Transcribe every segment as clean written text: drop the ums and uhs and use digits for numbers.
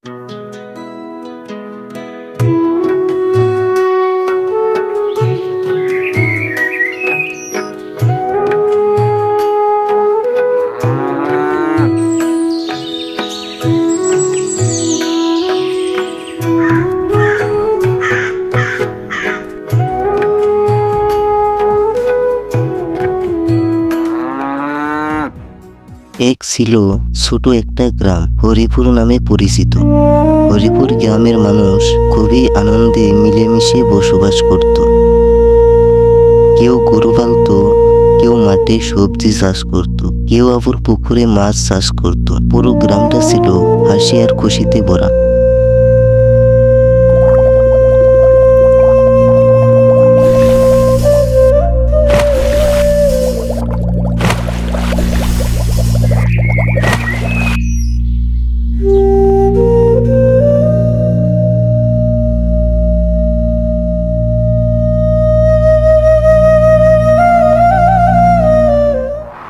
এক ছিল ছোট একটা গ্রাম হরিপুর নামে পরিচিত। হরিপুর গ্রামের মানুষ খুবই আনন্দে মিলেমিশে বসবাস করত। কেউ গরু পালত, কেউ মাঠে সবজি চাষ করত, কেউ আবার পুকুরে মাছ চাষ করত। পুরো গ্রামটা ছিল হাসি আর খুশিতে ভরা।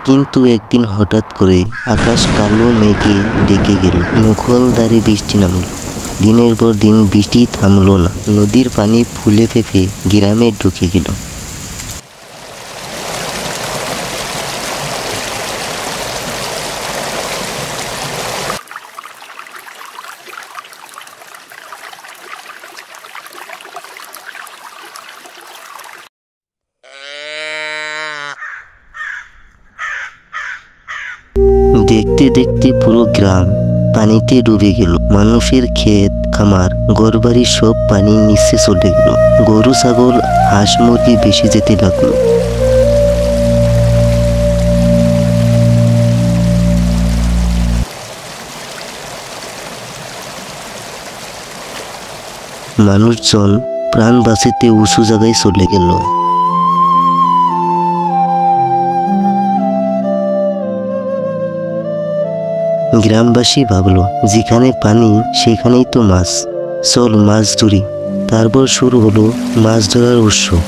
কিন্তু একদিন হঠাৎ করে আকাশ কালো মেঘে ডেকে গেল। মুষলধারে বৃষ্টি নামল। দিনের পর দিন বৃষ্টি থামল না। নদীর পানি ফুলে ফেঁপে গ্রামে ঢুকে গেল। দেখতে দেখতে পুরো গ্রাম পানিতে ডুবে গেল। মানুষের ক্ষেত খামার ঘরবাড়ি সব পানির নিচে চলে গেল। গরু ছাগল হাঁস মুরগি ভেসে যেতে লাগলো। মানুষজন প্রাণ বাঁচাতে উঁচু জায়গায় চলে গেল। গ্রামবাসী ভাবলো, যেখানে পানি সেখানেই তো মাছ, চল মাছ ধরি। তারপর শুরু হলো মাছ ধরার উৎসব।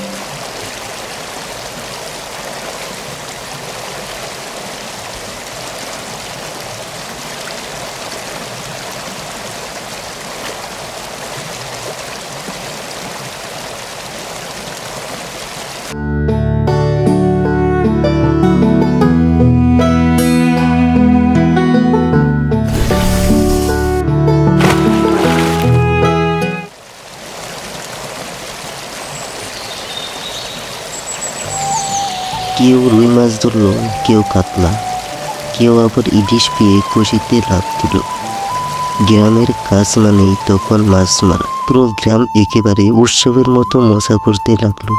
কেউ রুই মাছ ধরলো, কেউ কাতলা, কেউ আবার ইলিশ পেয়ে খুশিতে লাফ দিল। গ্রামের কাজ মানেই তখন মাছ মারা। পুরো গ্রাম একেবারে উৎসবের মতো মজা করতে লাগলো।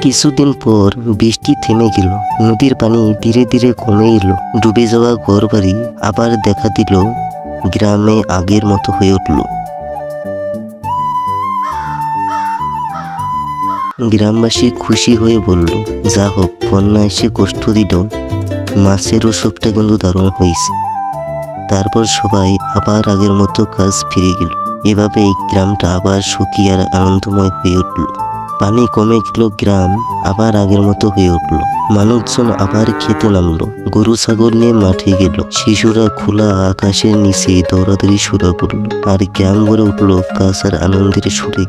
কিছুদিন পর বৃষ্টি থেমে গেল। নদীর পানি ধীরে ধীরে কমে এলো। ডুবে যাওয়া ঘরবাড়ি আবার দেখা দিল। গ্রামে আগের মতো হয়ে উঠল। গ্রামবাসী খুশি হয়ে বলল, যা হোক, বন্যা এসে কষ্ট দিল, মাছের উৎসবটা কিন্তু দারুণ হয়েছে। তারপর সবাই আবার আগের মতো কাজ ফিরে গেল। এভাবে এই গ্রামটা আবার সুখী আর আনন্দময় হয়ে উঠল। পানি কমে গেল, গ্রাম আবার আগের মতো হয়ে উঠল। মানুষজন আবার খেতে নামলো, গরু ছাগল নিয়ে মাঠে গেল। শিশুরা খোলা আকাশের নিচে দৌড়াদৌড়ি শুরু করলো, আর গ্রাম ভরে উঠলো কাজ আর আনন্দের সুরে।